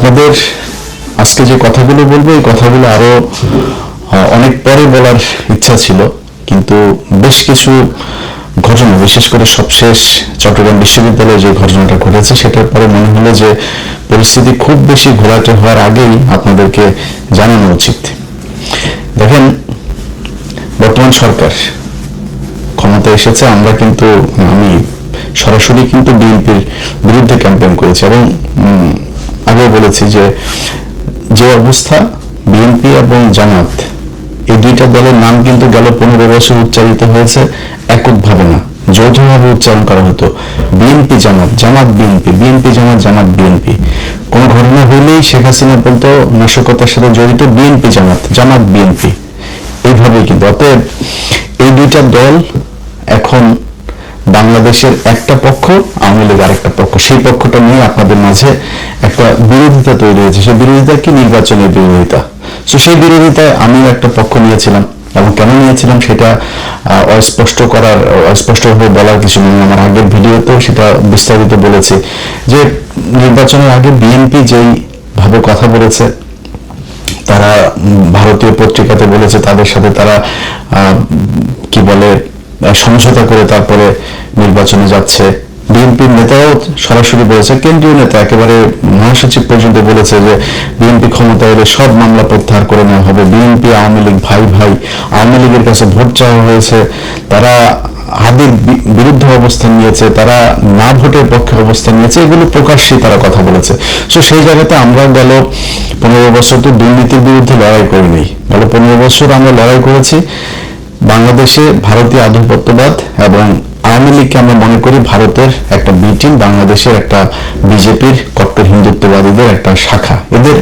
আপনাদের আজকে যে কথাগুলো বলবো এই কথাগুলো আরো অনেক পরে বলার ইচ্ছা ছিল, কিন্তু বেশ কিছু ঘটনা, বিশেষ করে সবশেষ চট্টগ্রাম বিশ্ববিদ্যালয়ে যে ঘটনাটা ঘটেছে সেটার পরে মনে হলো যে পরিস্থিতি খুব বেশি ঘোলাটে হওয়ার আগেই আপনাদেরকে জানানো উচিত। দেখেন, বর্তমান সরকার ক্ষমতা এসেছে, আমরা কিন্তু আমি সরাসরি কিন্তু বিএনপির বিরুদ্ধে ক্যাম্পেইন করেছি এবং আগেও বলেছি যে যে অবস্থা বিএনপি এবং জামাত এই দুইটা দলের নাম কিন্তু গেল 15 বছর উচ্চারিত হয়েছে এককভাবে না, যৌথভাবে উচ্চারণ করা হতো বিএনপি জামাত, জামাত বিএনপি, বিএনপি জামাত, জামাত বিএনপি। কোন ঘটনা হইলেই শেখ হাসিনা বলতো নাশকতার সাথে জড়িত বিএনপি জামাত, জামাত বিএনপি, এইভাবেই কিন্তু। অতএব এই দুইটা দল এখন বাংলাদেশের একটা পক্ষ, আওয়ামী লীগ আরেকটা পক্ষ, সেই পক্ষটা নিয়ে আপনাদের মাঝে একটা বিরোধিতা তৈরি হয়েছে। সেই বিরোধিতা কি? নির্বাচনের বিরোধিতা। তো সেই বিরোধিতায় আমিও একটা পক্ষ নিয়েছিলাম, এবং কেন নিয়েছিলাম সেটা অস্পষ্টভাবে বলার কিছু নেই। আমার আগের ভিডিওতেও সেটা বিস্তারিত বলেছি যে নির্বাচনের আগে বিএনপি যেই ভাবে কথা বলেছে, তারা ভারতীয় পত্রিকাতে বলেছে তাদের সাথে তারা কি বলে সমঝোতা করে তারপরে নির্বাচনে যাচ্ছে। বিএনপির নেতাও সরাসরি বলেছে, কেন্দ্রীয় নেতা একেবারে মহাসচিব পর্যন্ত বলেছে যে বিএনপি ক্ষমতা এলে সব মামলা প্রত্যাহার করে নেওয়া হবে। বিএনপি আওয়ামী লীগ ভাই ভাই, আওয়ামী লীগের কাছে ভোট চাওয়া হয়েছে, তারা হাদির বিরুদ্ধে অবস্থান নিয়েছে, তারা না ভোটের পক্ষে অবস্থান নিয়েছে, এগুলো প্রকাশ্যে তারা কথা বলেছে। তো সেই জায়গাতে আমরা গেল 15 বছর তো দুর্নীতির বিরুদ্ধে লড়াই করিনি, গেল 15 বছর আমরা লড়াই করেছি বাংলাদেশে ভারতীয় আধিপত্যবাদ এবং আওয়ামী লীগকে আমরা মনে করি ভারতের একটা বি টিম, বাংলাদেশের একটা বিজেপির কট্টর হিন্দুত্ববাদীদের একটা শাখা। এদের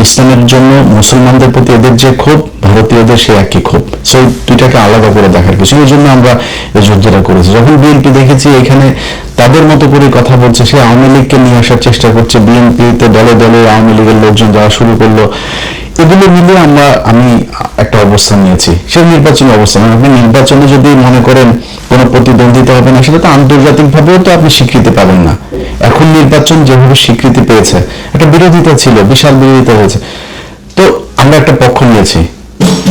ইসলামের জন্য মুসলমানদের প্রতি এদের যে ক্ষোভ, ভারতীয়দের সে একই ক্ষোভ। সো দুইটাকে আলাদা করে দেখার কিছু, এই জন্য আমরা এই যুদ্ধটা করেছি। যখন বিএনপি দেখেছি এখানে তাদের মতো করে কথা বলছে, সে আওয়ামী লীগকে নিয়ে আসার চেষ্টা করছে, বিএনপিতে দলে দলে আওয়ামী লীগের লোকজন যাওয়া শুরু করলো, এগুলো মিলে আমি একটা অবস্থান নিয়েছি। সেই নির্বাচনী অবস্থান, আপনি নির্বাচনে যদি মনে করেন কোনো প্রতিদ্বন্দ্বিতা হবে না, সেটা তো আন্তর্জাতিক ভাবেও তো আপনি স্বীকৃতি পাবেন না। এখন নির্বাচন যেভাবে স্বীকৃতি পেয়েছে, একটা বিরোধিতা ছিল, বিশাল বিরোধিতা হয়েছে, তো আমরা একটা পক্ষ নিয়েছি।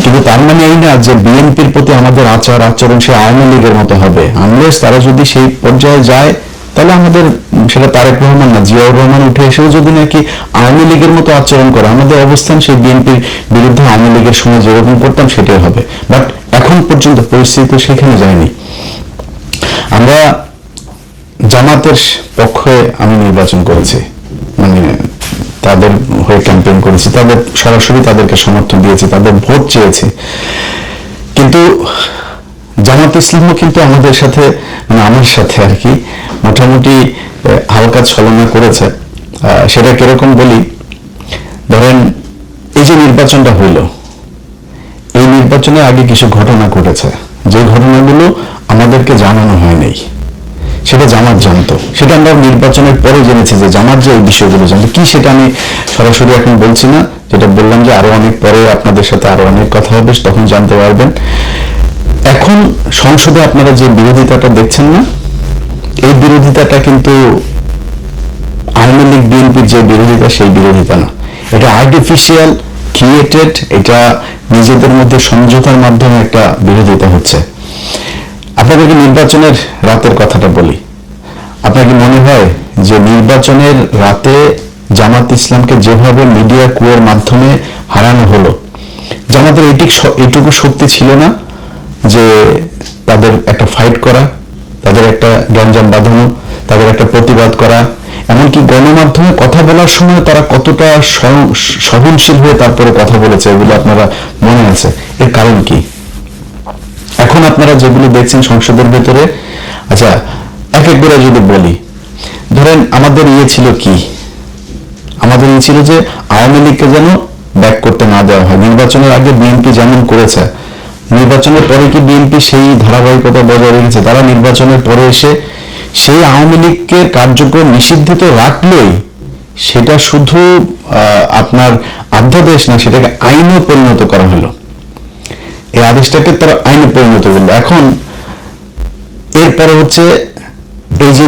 কিন্তু তার মানে এই না যে বিএনপির প্রতি আমাদের আচরণ সে আওয়ামী লীগের মতো হবে। আনলেস তারা যদি সেই পর্যায়ে যায়, তাহলে আমাদের সেটা তারেক রহমান না, জিয়াউর রহমান উঠে এসেও যদি নাকি আওয়ামী লীগের মতো আচরণ করে, আমাদের অবস্থান সেই বিএনপির বিরুদ্ধে আওয়ামী লীগের সময় যেরকম করতাম সেটাই হবে। বাট এখন পর্যন্ত পরিস্থিতি সেখানে যায়নি। আমরা জামাতের পক্ষে আমি নির্বাচন করেছি, মানে তাদের হয়ে ক্যাম্পেইন করেছি, তাদের সরাসরি তাদেরকে সমর্থন দিয়েছি, তাদের ভোট চেয়েছি। কিন্তু জামাত ইসলামও কিন্তু আমাদের সাথে, মানে আমার সাথে আর কি, মোটামুটি হালকা ছলনা করেছে। সেটা কিরকম বলি, ধরেন এই যে নির্বাচনটা হইল, এই নির্বাচনে আগে কিছু ঘটনা ঘটেছে, যে ঘটনাগুলো আমাদেরকে জানানো হয়নি, সেটা জামাত জানতো। সেটা আমরা নির্বাচনের পরে জেনেছি যে জামাত যে এই বিষয়গুলো জানতো। কি সেটা আমি সরাসরি এখন বলছি না, যেটা বললাম যে আরো অনেক পরে আপনাদের সাথে আরো অনেক কথা হবে, তখন জানতে পারবেন। এখন সংসদে আপনারা যে বিরোধিতাটা দেখছেন না, এই বিরোধিতাটা কিন্তু আওয়ামী লীগ বিএনপির যে বিরোধিতা সেই বিরোধিতা না, এটা আর্টিফিশিয়াল ক্রিয়েটেড, এটা নিজেদের মধ্যে সমঝোতার মাধ্যমে একটা বিরোধিতা হচ্ছে। আপনাদেরকে নির্বাচনের রাতের কথাটা বলি। আপনার কি মনে হয় যে নির্বাচনের রাতে জামাত ইসলামকে যেভাবে মিডিয়া কুয়ের মাধ্যমে হারানো হলো, জামাতের এইটুকু শক্তি ছিল না যে তাদের একটা ফাইট করা, তাদের একটা গ্যাঞ্জাম বাঁধানো, তাদের একটা প্রতিবাদ করা, এমনকি গণমাধ্যমে কথা বলার সময় তারা কতটা সহনশীল হয়ে তারপরে কথা বলেছে, এগুলো আপনারা মনে আছে। এর কারণ কি? এখন আপনারা যেগুলো দেখছেন সংসদের ভেতরে, আচ্ছা এক একবারে যদি বলি, ধরেন আমাদের ছিল কি, আমাদের ছিল যে আওয়ামী লীগকে যেন ব্যাক করতে না দেওয়া হয়। নির্বাচনের আগে বিএনপি যেমন করেছে, নির্বাচনের পরে কি বিএনপি সেই ধারাবাহিকতা বজায় রেখেছে? তারা নির্বাচনের পরে এসে সেই আওয়ামী লীগকে কার্যক্রম নিষিদ্ধ রাখলেই সেটা শুধু আপনার অধ্যাদেশ না, সেটাকে আইনে পরিণত করা হলো। এই আদেশটাকে তারা আইনে পরিণত করলো। এখন এরপরে হচ্ছে এই যে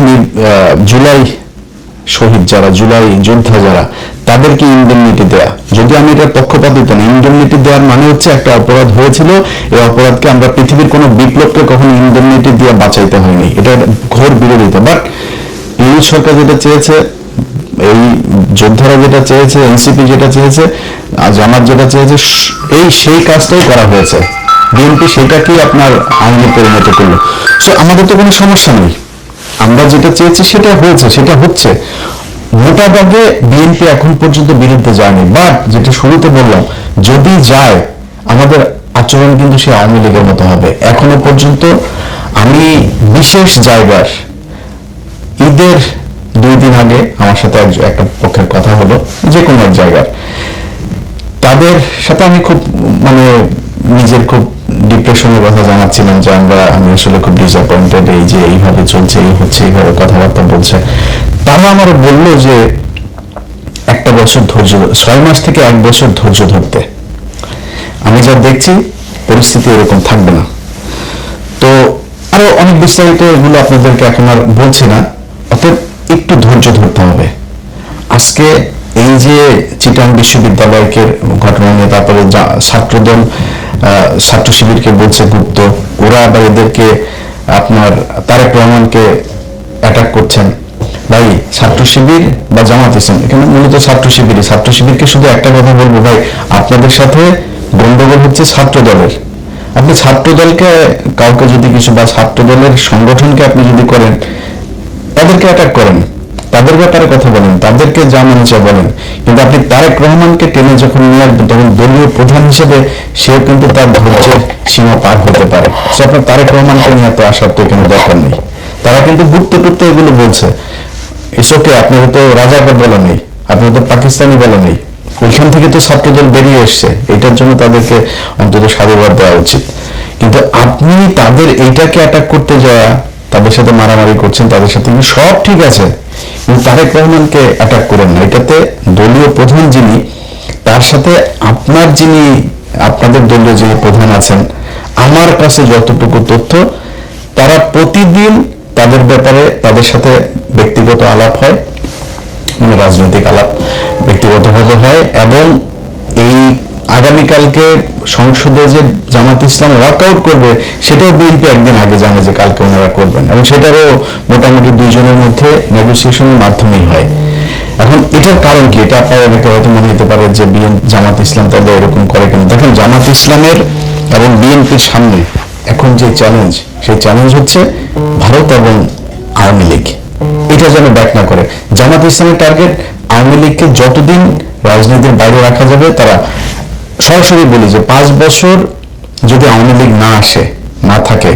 জুলাই শহীদ যারা, জুলাই যোদ্ধা যারা, তাদেরকে ইন্ডেমনিটি দেয়া। যদি আমি এটা পক্ষপাতিত্ব না, ইন্ডেমনিটি দেওয়ার মানে হচ্ছে একটা অপরাধ হয়েছিল, এই অপরাধকে আমরা পৃথিবীর কোনো বিপ্লবকে কখনো ইন্ডেমনিটি দিয়ে বাঁচাইতে হয়নি, এটা ঘোর বিরোধিতা। বাট ইউনিট সরকার যেটা চেয়েছে, এই যোদ্ধারা যেটা চেয়েছে, এনসিপি যেটা চেয়েছে, জামাত যেটা চেয়েছে, সেই কাজটাই করা হয়েছে। বিএনপি সেটাকেই আপনার আইনে পরিণত করলো। সো আমাদের তো কোনো সমস্যা নেই, আমরা যেটা চেয়েছি সেটা হয়েছে, সেটা হচ্ছে। মোটাভাগে বিএনপি এখন পর্যন্ত বিরুদ্ধে যায়নি, বাট যেটা শুরুতে বললাম, যদি যায় আমাদের আচরণ কিন্তু সে আওয়ামী লীগের মতো হবে। এখনো পর্যন্ত আমি বিশেষ জায়গার ঈদের 2 দিন আগে আমার সাথে একটা পক্ষের কথা হলো, যে কোনো এক জায়গার, তাদের সাথে আমি খুব নিজের খুব ডিপ্রেশনের কথা জানাচ্ছিলাম যে আমি আসলে খুব ডিসঅ্যাপয়েন্টেড, এই যে এইভাবে চলছে, এই হচ্ছে, এইভাবে কথাবার্তা বলছে। তারা আমার বললো যে 1 বছর ধৈর্য, 6 মাস থেকে 1 বছর ধৈর্য ধরতে। আমি যা দেখছি পরিস্থিতি এরকম থাকবে না। তো আরো অনেক বিস্তারিত এগুলো আপনাদেরকে এখন আর বলছি না, অতএব একটু ধৈর্য ধরতে হবে। আজকে এই যে চিটাং বিশ্ববিদ্যালয়কে ঘটনা নিয়ে, তারপরে ছাত্রদল ছাত্র শিবিরকে বলছে গুপ্ত, ওরা আবার এদেরকে আপনার তারেক রহমানকে অ্যাটাক করছেন। ভাই, ছাত্র শিবির বা জামাত ইসলাম, এখানে মূলত ছাত্র শিবিরকে শুধু একটা কথা বলবো, ভাই আপনাদের সাথে গন্ডগোল হচ্ছে ছাত্র দলের। আপনি ছাত্র দলকে কাউকে যদি কিছু, বা ছাত্র দলের সংগঠনকে আপনি যদি করেন, তাদেরকে অ্যাটাক করেন, তাদের ব্যাপারে কথা বলেন, তাদেরকে যা মনে চায় বলেন, কিন্তু আপনি তারেক রহমানকে টেনে যখন নিয়ে আসবেন, তখন দলীয় প্রধান হিসেবে সেও কিন্তু তার ধৈর্যের সীমা পার হতে পারে। সো আপনার তারেক রহমানকে নিয়ে তো আসার তো এখানে দরকার নেই। তারা কিন্তু ঘুরতে ঘুরতে এগুলো বলছে, এসবকে আপনাদের তো রাজাকার বলা নেই, আপনাদের তো পাকিস্তানি বলা নেই, ওইখান থেকে তো ছাত্রদল বেরিয়ে এসছে, এটার জন্য তাদেরকে অন্তত সাধুবাদ দেওয়া উচিত। কিন্তু আপনি তাদের এইটাকে অ্যাটাক করতে যাওয়া, তাদের সাথে মারামারি করছেন, তাদের সাথে সব ঠিক আছে, কিন্তু তারেক রহমানকে অ্যাটাক করেন না। এটাতে দলীয় প্রধান যিনি, তার সাথে আপনাদের দলীয় যিনি প্রধান আছেন, আমার কাছে যতটুকু তথ্য, তারা প্রতিদিন তাদের ব্যাপারে তাদের সাথে ব্যক্তিগত আলাপ হয়, রাজনৈতিক আলাপ ব্যক্তিগতভাবে হয়। এবং এই আগামীকালকে সংসদে যে জামাত ইসলাম ওয়ার্কআউট করবে, সেটাও বিএনপি একদিন আগে জানে যে কালকে ওনারা করবেন, এবং সেটারও মোটামুটি 2 জনের মধ্যে নেগোসিয়েশনের মাধ্যমেই হয়। এখন এটার কারণ কি, এটা আপনারা অনেকে হয়তো মনে হতে পারে যে জামাত ইসলাম তাদের এরকম করে কেন। দেখেন, জামাত ইসলামের এবং বিএনপির সামনে এখন যে চ্যালেঞ্জ, সেই চ্যালেঞ্জ হচ্ছে ভারত এবং আওয়ামী লীগ। এটা যেন ব্যাক না করে। জামাত ইসলামের টার্গেট আওয়ামী লীগকে যতদিন রাজনীতির বাইরে রাখা যাবে। তারা সরাসরি বলি যে 5 বছর যদি আওয়ামী লীগ না আসে, না থাকে,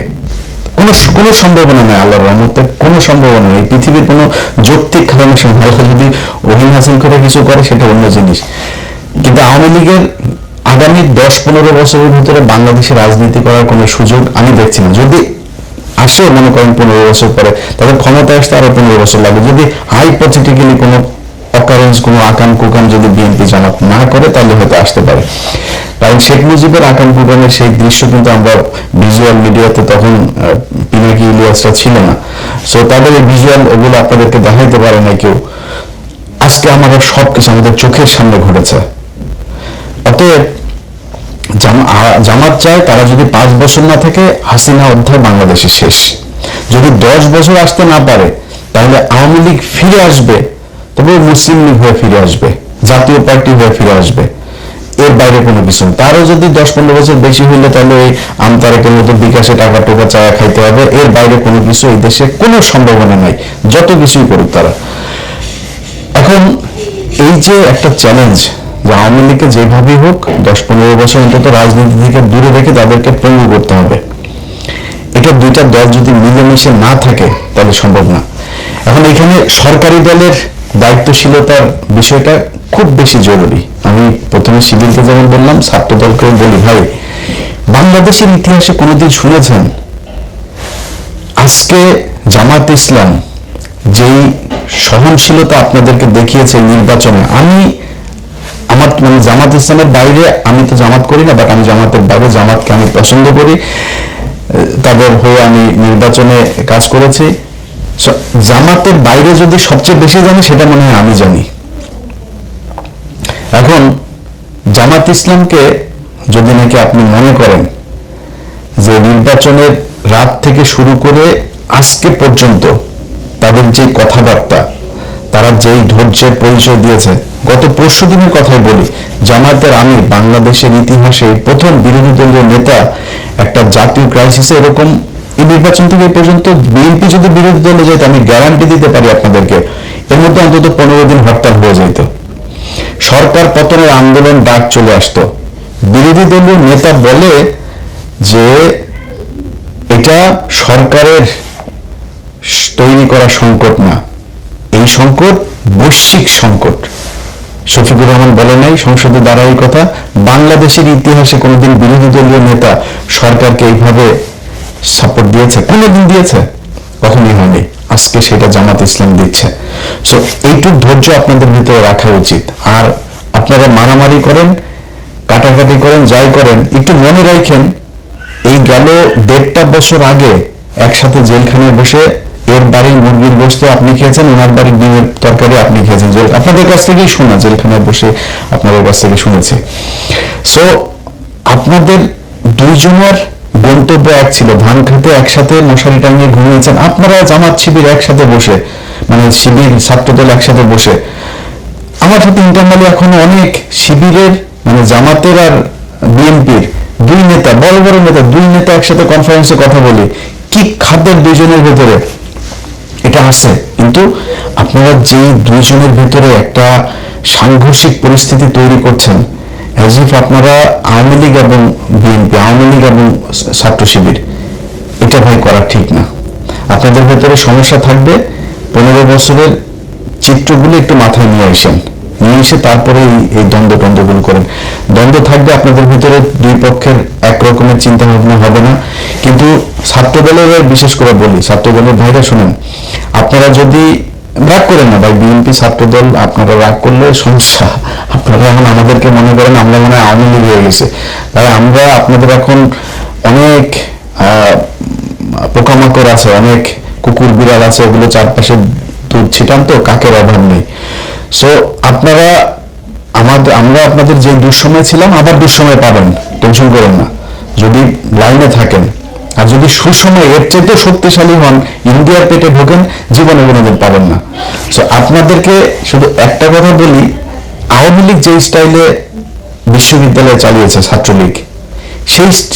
কোনো সম্ভাবনা নেই, আল্লাহর রহমতে কোনো সম্ভাবনা নেই, পৃথিবীর কোনো যৌক্তিক কারণে সম্ভাবনা। যদি ওহিন হাসিন করে কিছু করে সেটা অন্য জিনিস, কিন্তু আওয়ামী লীগের আগামী 10-15 বছরের ভিতরে বাংলাদেশে রাজনীতি করার কোনো সুযোগ আমি দেখছি না। যদি আসে, মনে করেন 15 বছর পরে, তাদের ক্ষমতায় আসতে আরো 15 বছর লাগবে। যদি হাইপোথেটিক্যালি কোনো অকারেন্স, কোনো আকাম কুকাম যদি বিএনপি জামাত না করে, তাহলে হয়তো আসতে পারে। কারণ শেখ মুজিবের আকাম কুকামের সেই দৃশ্য কিন্তু আমরা ভিজুয়াল মিডিয়াতে, তখন পিনাকি ইলিয়াসরা ছিল না, সো তাদের এই ভিজুয়াল ওগুলো আপনাদেরকে দেখাইতে পারে না কেউ। আজকে আমাদের সবকিছু আমাদের চোখের সামনে ঘটেছে। অতএব জামাত চায়, তারা যদি 5 বছর না থাকে, হাসিনা অধ্যায় বাংলাদেশে শেষ। যদি 10 বছর আসতে না পারে, তাহলে আওয়ামী লীগ ফিরে আসবে, তবে মুসলিম লীগ হয়ে ফিরে আসবে, জাতীয় পার্টি হয়ে ফিরে আসবে, এর বাইরে কোনো কিছু। তারও যদি 10-15 বছর বেশি হইলে, তাহলে ওই আমতারেকের মতো বিকাশে টাকা টোকা চায়া খাইতে হবে। এর বাইরে কোনো কিছু এই দেশে কোনো সম্ভাবনা নাই, যত কিছুই করুক তারা। এখন এই যে একটা চ্যালেঞ্জ, যে আওয়ামী লীগকে যেভাবেই হোক 10-15 বছর অন্তত রাজনীতি থেকে দূরে রেখে তাদেরকে পঙ্গু করতে হবে। এটা দুইটা দল যদি মিলেমিশে না থাকে, তাহলে সম্ভব না। এখন এখানে সরকারি দলের দায়িত্বশীলতার বিষয়টা খুব বেশি জরুরি। আমি প্রথমে শিবিরকে যেমন বললাম, ছাত্র দলকেও বলি, ভাই বাংলাদেশের ইতিহাসে কোনোদিন শুনেছেন আজকে জামাত ইসলাম যেই সহনশীলতা আপনাদেরকে দেখিয়েছে নির্বাচনে? আমার জামাত ইসলামের বাইরে, আমি তো জামাত করি না, বাট আমি জামাতের বাইরে, জামাতকে আমি পছন্দ করি, তাদের হয়ে আমি নির্বাচনে কাজ করেছি। জামাতের বাইরে যদি সবচেয়ে বেশি জানি সেটা মনে হয় আমি জানি। এখন জামাত ইসলামকে যদি নাকি আপনি মনে করেন যে নির্বাচনের রাত থেকে শুরু করে আজকে পর্যন্ত তাদের যে কথাবার্তা, তারা যেই ধৈর্যের পরিচয় দিয়েছে, গত পরশু দিনের কথাই বলি, জামায়াতের আমির বাংলাদেশের ইতিহাসে প্রথম বিরোধী দলীয় নেতা একটা জাতীয় ক্রাইসিসে এরকম এই নির্বাচন থেকে এই পর্যন্ত বিএনপি যদি বিরোধী দলে যেত আমি গ্যারান্টি দিতে পারি আপনাদেরকে এর মধ্যে অন্তত 15 দিন হরতাল হয়ে যেত, সরকার পতনের আন্দোলন ডাক চলে আসতো। বিরোধী দলীয় নেতা বলে যে এটা সরকারের তৈরি করা সংকট না, এই সংকট বৈশ্বিক সংকট। শফিকুর রহমান বলে নাই সংসদে দাঁড়াই কথা, বাংলাদেশের ইতিহাসে কোনোদিন বিরোধী দলীয় নেতা সরকারকে এইভাবে সাপোর্ট দিয়েছে? কোনোদিন দিয়েছে? কখনই হয়নি। আজকে সেটা জামাত ইসলাম দিচ্ছে। সো এইটুক ধৈর্য আপনাদের ভিতরে রাখা উচিত। আর আপনারা মারামারি করেন, কাটাকাটি করেন, যাই করেন, একটু মনে রাখেন এই গেল 1.5 বছর আগে একসাথে জেলখানায় বসে এর বাড়ির মুরগির গোশত আপনি খেয়েছেন, ওনার বাড়ির ডিমের তরকারি আপনি খেয়েছেন, আপনাদের কাছ থেকেই শোনা, জেলখানায় বসে আপনাদের কাছ থেকে শুনেছি। সো আপনাদের দুইজনের গন্তব্য এক ছিল, ধান খেতে একসাথে মশারি টাঙিয়ে ঘুমিয়েছেন আপনারা, জামাত শিবির একসাথে বসে, মানে শিবির ছাত্রদল একসাথে বসে। আমার সাথে ইন্টারনালি এখনো অনেক শিবিরের মানে জামাতের আর বিএনপির দুই নেতা, বড় বড় নেতা, দুই নেতা একসাথে কনফারেন্সে কথা বলি, কি খাদ্যের দুইজনের ভেতরে এটা আছে। কিন্তু আপনারা যে দুইজনের ভেতরে একটা সাংঘর্ষিক পরিস্থিতি তৈরি করছেন, অ্যাজ ইফ আপনারা আওয়ামী লীগ এবং বিএনপি, আওয়ামী লীগ এবং ছাত্র শিবির, এটা ভাই করা ঠিক না। আপনাদের ভেতরে সমস্যা থাকবে, 15 বছরের চিত্রগুলো একটু মাথায় নিয়ে আসেন, নিয়ে এসে তারপরে এই দ্বন্দ্বগুলো করেন। দ্বন্দ্ব থাকবে আপনাদের ভিতরে, দুই পক্ষের একরকমের চিন্তা ভাবনা হবে না। কিন্তু ছাত্রদলের বিশেষ করে বলি, ছাত্রদলের ভাইরা শুনেন, আপনারা যদি রাগ করেন না ভাই, বিএনপি ছাত্রদল আপনারা রাগ করলে সমস্যা। আপনারা এখন আমাদেরকে মনে করেন আমরা মনে হয় আওয়ামী লীগ হয়ে গেছে, তাই আমরা আপনাদের এখন অনেক পোকামাকড় আছে, অনেক কুকুর বিড়াল আছে, ওগুলো চারপাশে দুধ ছিটান, তো কাকের অভাব নেই। সো আপনারা আমরা আপনাদের যে দুঃসময় ছিলাম আবার দুঃসময় পাবেন, টেনশন করেন না যদি লাইনে থাকেন। আর যদি সুসময় এর চেয়ে শক্তিশালী হন, ইন্ডিয়ার পেটে ঢোকেন, জীবনে কোনোদিন পাবেন না। সো আপনাদেরকে শুধু একটা কথা বলি, আওয়ামী লীগ যে স্টাইলে বিশ্ববিদ্যালয় চালিয়েছে ছাত্রলীগ,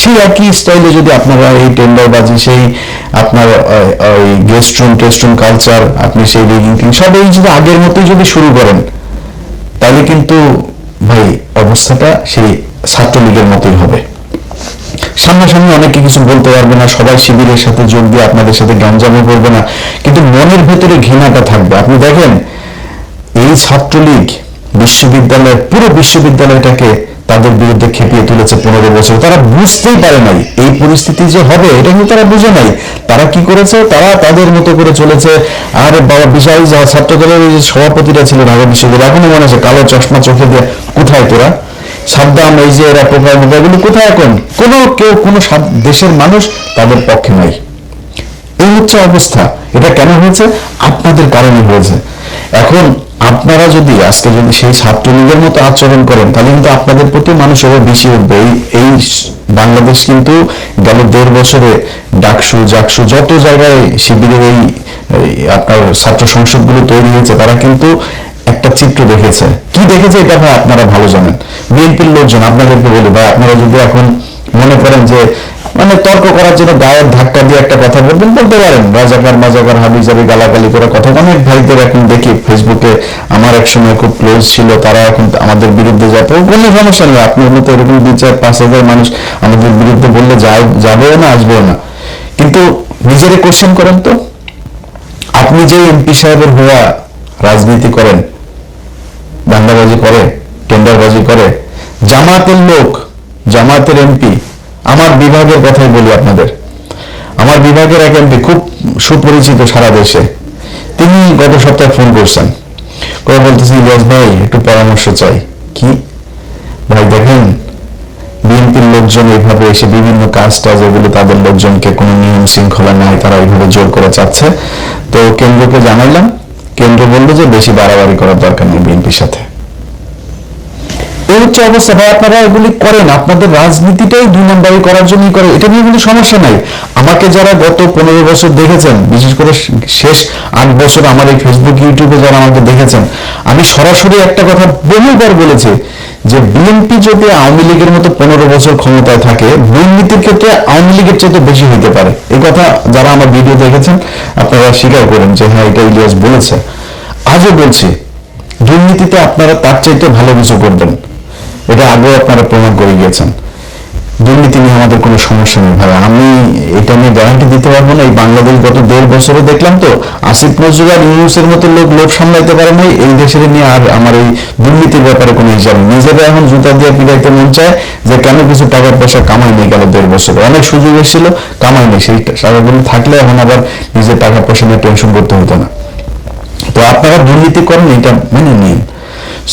সেই একই স্টাইলে যদি আপনারা এই টেন্ডারবাজি, সেই আপনার ওই guest room test room culture, আপনি সেই রিগিং সব এই যদি আগের মতোই যদি শুরু করেন, তাহলে কিন্তু ভাই অবস্থাটা সেই ছাত্রলীগের মতোই হবে। সামনাসামনি অনেকে কিছু বলতে পারবে না, সবাই শিবিরের সাথে যোগ দিয়ে আপনাদের সাথে গ্যাঞ্জামও করবে না, কিন্তু মনের ভেতরে ঘৃণাটা থাকবে। আপনি দেখেন এই ছাত্রলীগ বিশ্ববিদ্যালয়, পুরো বিশ্ববিদ্যালয়টাকে তাদের বিরুদ্ধে খেপিয়ে তুলেছে 15 বছর। তারা বুঝতেই পারে নাই এই পরিস্থিতি যে হবে, এটা কিন্তু তারা বুঝে নাই। তারা কি করেছে, তারা তাদের মতো করে চলেছে। আর বাবা বিশাল ছাত্রদলের সভাপতিরা ছিল ঢাকা বিশ্ববিদ্যালয়, এখনো মনে আছে, কালো চশমা চোখে দিয়ে, কোথায় তোরা সাবধান, এই যে এরা টোকা মোকাগুলো কোথায়? এখন কোনো দেশের মানুষ তাদের পক্ষে নাই। এই হচ্ছে অবস্থা। এটা কেন হয়েছে? আপনাদের কারণে হয়েছে। এখন আপনারা যদি আজকে যদি সেই ছাত্রলীগের মতো আচরণ করেন, তাহলে কিন্তু আপনাদের প্রতি মানুষ এবার বেশি উঠবে। এই বাংলাদেশ কিন্তু গেল 1.5 বছরে ডাকসু জাকসু যত জায়গায় শিবিরের এই আপনার ছাত্র সংসদগুলো তৈরি হয়েছে, তারা কিন্তু একটা চিত্র দেখেছে। কি দেখেছে এটা ভাই আপনারা ভালো জানেন। বিএনপির লোকজন আপনাদেরকে বলে, ভাই আপনারা যদি এখন মনে করেন যে মানে তর্ক করার জন্য গায়ের ধাক্কা দিয়ে একটা কথা বলবেন, বলতে পারেন, রাজাকার মাজাকার হাবিজাবি গালাগালি করে কথা। অনেক ভাইদের এখন দেখি ফেসবুকে, আমার এক সময় খুব ক্লোজ ছিল, তারা এখন আমাদের বিরুদ্ধে যায়, কোনো সমস্যা নেই। আপনার মতো এরকম 2-4-5 হাজার মানুষ আমাদের বিরুদ্ধে বললে যাবেও না, আসবেও না। কিন্তু নিজেরে কোশ্চেন করেন তো, আপনি যে এমপি সাহেবের হওয়া রাজনীতি করেন, দাঙ্গাবাজি করে, টেন্ডারবাজি করে, জামাতের লোক, জামাতের এমপি, আমার বিভাগের কথাই বলি আপনাদের, আমার বিভাগের এক এমপি খুব সুপরিচিত সারা দেশে, তিনি গত সপ্তাহে ফোন করছেন, করে বলতেছি, ইলিয়াস ভাই একটু পরামর্শ চাই। কি ভাই? দেখেন বিএনপির লোক লোকজন এইভাবে এসে বিভিন্ন কাজ টাজ এগুলো তাদের লোকজনকে কোনো নিয়ম শৃঙ্খলা নাই, তারা এইভাবে জোর করে চাচ্ছে। তো কেন্দ্রকে জানাইলাম, কেন্দ্র বললো যে বেশি বাড়াবাড়ি করার দরকার নেই বিএনপির সাথে। এই হচ্ছে অবস্থা ভাই। আপনারা এগুলি করেন, আপনাদের রাজনীতিটাই 2 নম্বরই করার জন্যই করে, এটা নিয়ে কিন্তু সমস্যা নাই। আমাকে যারা গত 15 বছর দেখেছেন, বিশেষ করে শেষ 8 বছর আমার এই ফেসবুক ইউটিউবে যারা আমাকে দেখেছেন, আমি সরাসরি একটা কথা বহুবার বলেছি যে বিএনপি যদি আওয়ামী লীগের মতো 15 বছর ক্ষমতায় থাকে, দুর্নীতির ক্ষেত্রে আওয়ামী লীগের চাইতে বেশি হইতে পারে। এই কথা যারা আমার ভিডিও দেখেছেন আপনারা স্বীকার করেন যে হ্যাঁ, এটা ইলিয়াস বলেছে। আজও বলছি, দুর্নীতিতে আপনারা তার চাইতে ভালো কিছু করবেন, এটা আগেও আপনারা প্রমাণ করে গিয়েছেন। দুর্নীতি নিয়ে আমাদের কোনো সমস্যা নেই ভাই, আমি এটা নিয়ে গ্যারান্টি দিতে পারবো না। এই বাংলাদেশ গত 1.5 বছরে দেখলাম তো, আসিফ নজরুল আর ইউনূসের মতো লোক সামলাইতে পারে নাই এই দেশের নিয়ে। আর আমার এই দুর্নীতির ব্যাপারে কোনো হিসাব নেই। নিজেরা এখন জুতা দিয়ে পিটাইতে মন চায় যে কেন কিছু টাকা পয়সা কামাই নেই গেল 1.5 বছরে। অনেক সুযোগ এসেছিল, কামাই নেই, সেই টাকাগুলো থাকলে এখন আবার নিজের টাকা পয়সা নিয়ে টেনশন করতে হতো না। তো আপনারা দুর্নীতি করেন, এটা মেনে নিন।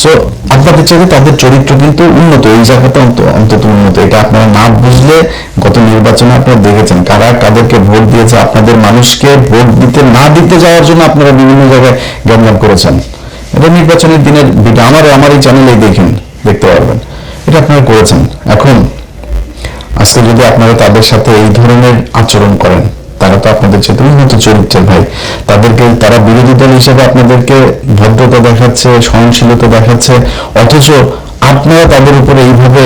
সো আপনাদের চাইতে তাদের চরিত্র কিন্তু উন্নত, এই জায়গাতে অন্তত উন্নত। এটা আপনারা না বুঝলে, গত নির্বাচনে আপনারা দেখেছেন কারা কাদেরকে ভোট দিয়েছে। আপনাদের মানুষকে ভোট না দিতে যাওয়ার জন্য আপনারা বিভিন্ন জায়গায় জ্ঞান করেছেন। এটা নির্বাচনের দিনের ভিডিও আমার এই চ্যানেলেই দেখতে পারবেন, এটা আপনারা করেছেন। এখন আজকে যদি আপনারা তাদের সাথে এই ধরনের আচরণ করেন, তারা তো আপনাদের চেয়ে উন্নত চরিত্রের ভাই, তারা বিরোধী দল হিসেবে আপনাদেরকে ভদ্রতা দেখাচ্ছে, সহনশীলতা দেখাচ্ছে, অথচ আপনারা তাদের উপরে এইভাবে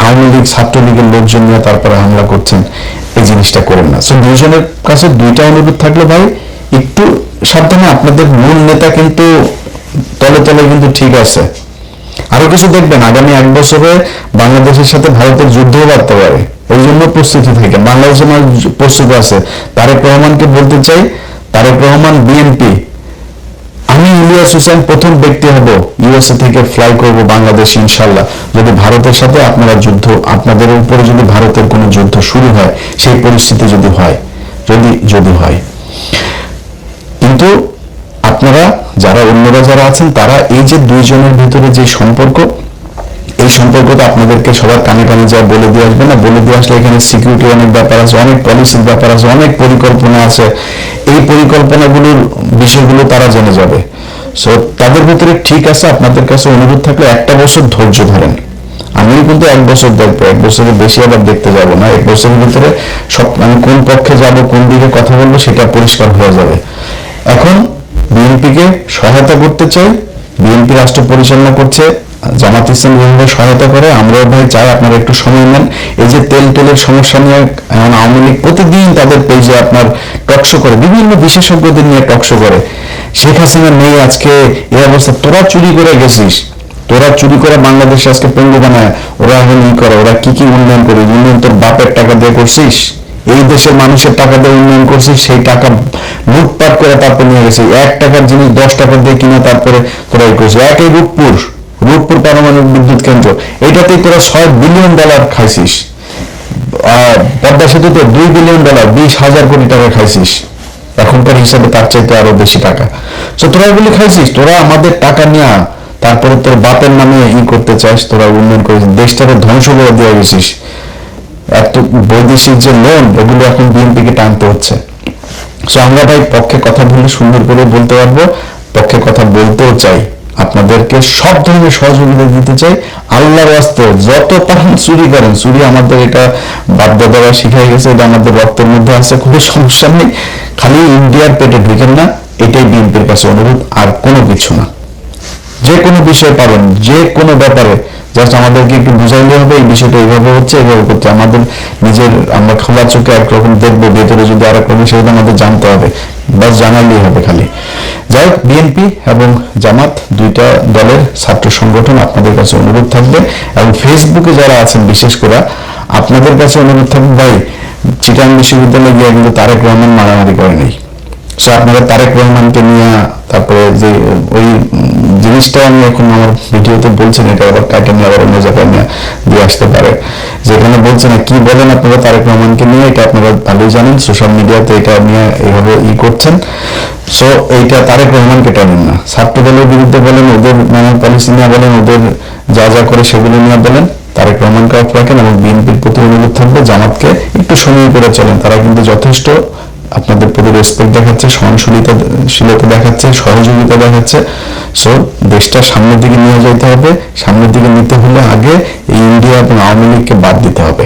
আওয়ামী লীগ ছাত্রলীগের লোকজন নিয়ে তারপরে হামলা করছেন। এই জিনিসটা করেন না। সো দুজনের কাছে 2টা অনুরোধ থাকলে ভাই, একটু সাবধানে। আপনাদের মূল নেতা কিন্তু তলে তলে কিন্তু ঠিক আছে। আরো কিছু দেখবেন, আগামী 1 বছরে বাংলাদেশের সাথে ভারতের যুদ্ধও বাড়তে পারে, এই জন্য প্রস্তুতি থেকে বাংলাদেশের মানুষ প্রস্তুত আছে। তারেক রহমানকে বলতে চাই, তারেক রহমান বিএনপি, আমি ইলিয়াস হোসেন প্রথম ব্যক্তি হব ইউএসএ থেকে ফ্লাই করব বাংলাদেশ ইনশাল্লাহ, যদি ভারতের সাথে আপনারা যুদ্ধ, আপনাদের উপরে যদি ভারতের কোনো যুদ্ধ শুরু হয়, সেই পরিস্থিতি যদি হয়, যদি হয়। কিন্তু আপনারা যারা অন্যরা যারা আছেন, তারা এই যে 2 জনের ভিতরে যে সম্পর্ক, এই সম্পর্কটা আপনাদেরকে সবার কানে কানে যা বলে দিয়ে আসবে না। বলে দিয়ে আসলে এখানে সিকিউরিটি অনেক ব্যাপার আছে, অনেক পলিসির ব্যাপার আছে, অনেক পরিকল্পনা আছে। এই পরিকল্পনাগুলোর বিষয়গুলো তারা জেনে যাবে। সো তাদের ভিতরে ঠিক আছে, আপনাদের কাছে অনুরোধ থাকলে 1টা বছর ধৈর্য ধরেন। আমিও কিন্তু 1 বছর দেখবো, 1 বছরের বেশি আবার দেখতে যাব না। 1 বছরের ভিতরে সব আমি কোন পক্ষে যাব, কোন দিকে কথা বলবো, সেটা পরিষ্কার হয়ে যাবে। এখন বিএনপিকে সহায়তা করতে চাই, বিএনপি রাষ্ট্র পরিচালনা করছে, জামাত ইসলাম যেভাবে সহায়তা করে, আমরাও ভাই চাই আপনারা একটু সময় নেন। এই যে তেলের সমস্যা নিয়ে এখন আওয়ামী লীগ প্রতিদিন তাদের পেজে আপনার টকশো করে, বিভিন্ন বিশেষজ্ঞদের নিয়ে টকশো করে। শেখ হাসিনা নেই আজকে এই অবস্থা, তোরা চুরি করে গেছিস, তোরা চুরি করে বাংলাদেশে আজকে পঙ্গু বানায়, ওরা এখন করে, ওরা কি উন্নয়ন করে, উন্নয়ন তোর বাপের টাকা দিয়ে করছিস, এই দেশের মানুষের টাকা দিয়ে উন্নয়ন করছিস, সেই টাকা লুটপাট করে তারপর নিয়ে গেছিস। 1 টাকার জিনিস 10 টাকা দিয়ে কিনে তারপরে তোরা করছিস। একই রূপপুর পারমাণবিক বিদ্যুৎ কেন্দ্র, এটাতেই তোরা $6 বিলিয়ন খাইছিস। পদ্মা সেতুতে $2 বিলিয়ন, 20,000 কোটি টাকা খাইছিস। এখনকার হিসাবে তার চাইতে আরো বেশি টাকা। তো তোরা এগুলি খাইছিস, তোরা আমাদের টাকা নিয়ে তারপরে তোর বাপের নামে করতে চাস, তোরা উন্নয়ন করেছিস, দেশটাকে ধ্বংস করে দিয়ে গেছিস। এত বৈদেশিক যে লোন, এগুলো এখন বিএনপিকে টানতে হচ্ছে। সো আমরা ভাই পক্ষে কথা বললে সুন্দর করে বলতে পারবো, পক্ষে কথা বলতেও চাই, আপনাদেরকে সব ধরনের সহযোগিতা দিতে চাই। আল্লাহর ওয়াস্তে যত পারেন চুরি করেন, চুরি আমাদের এটা বাপ-দাদারা শিখাই গেছে, এটা আমাদের রক্তের মধ্যে আছে, কোনো সমস্যা নেই। খালি ইন্ডিয়ার পেটে ঢুকেন না, এটাই বিএনপির কাছে অনুরোধ, আর কোনো কিছু না। যে কোনো বিষয় পাবেন, যে কোনো ব্যাপারে জাস্ট আমাদেরকে একটু বুঝাইলে হবে এই বিষয়টা এইভাবে হচ্ছে, এইভাবে করছে। আমাদের আমরা খোলা চোখে একরকম দেখবো, ভেতরে যদি আর একরকম, সেটা আমাদের জানতে হবে, বাস জানালেই হবে খালি। যাই হোক, বিএনপি এবং জামাত 2টা দলের ছাত্র সংগঠন, আপনাদের কাছে অনুরোধ থাকবে, এবং ফেসবুকে যারা আছেন বিশেষ করে আপনাদের কাছে অনুরোধ থাকবে, ভাই চিটাগাং বিশ্ববিদ্যালয়ে গিয়ে কিন্তু তারেক রহমান মারামারি করে নেই। সো আপনারা তারেক রহমানকে নিয়ে, তারপরে যে ওই জিনিসটা আমি এখন আমার ভিডিওতে বলছেন, এটা আবার কাটে নিয়ে আবার অন্য জায়গায় নিয়ে দিয়ে আসতে পারে, যেখানে বলছেন কি বলেন আপনারা তারেক রহমানকে নিয়ে, এটা আপনারা ভালোই জানেন, সোশ্যাল মিডিয়াতে এটা নিয়ে এইভাবে করছেন। সো এইটা তারেক রহমানকে টানেন না, ছাত্র দলের বিরুদ্ধে বলেন, ওদের পলিসি নিয়ে বলেন, ওদের যা যা করে সেগুলো নিয়ে বলেন, তারা তারেক রহমানকে অফ রাখেন এবং বিএনপির প্রতি অনুরোধ থাকবে জামাতকে একটু সময় করে চলেন। তারা কিন্তু যথেষ্ট আপনাদের প্রতি রেসপেক্ট দেখাচ্ছে, সহনশীলতা দেখাচ্ছে, সহযোগিতা দেখাচ্ছে। সো দেশটা সামনের দিকে নিয়ে যেতে হবে, সামনের দিকে নিতে হলে আগে এই ইন্ডিয়া এবং আওয়ামী লীগকে বাদ দিতে হবে।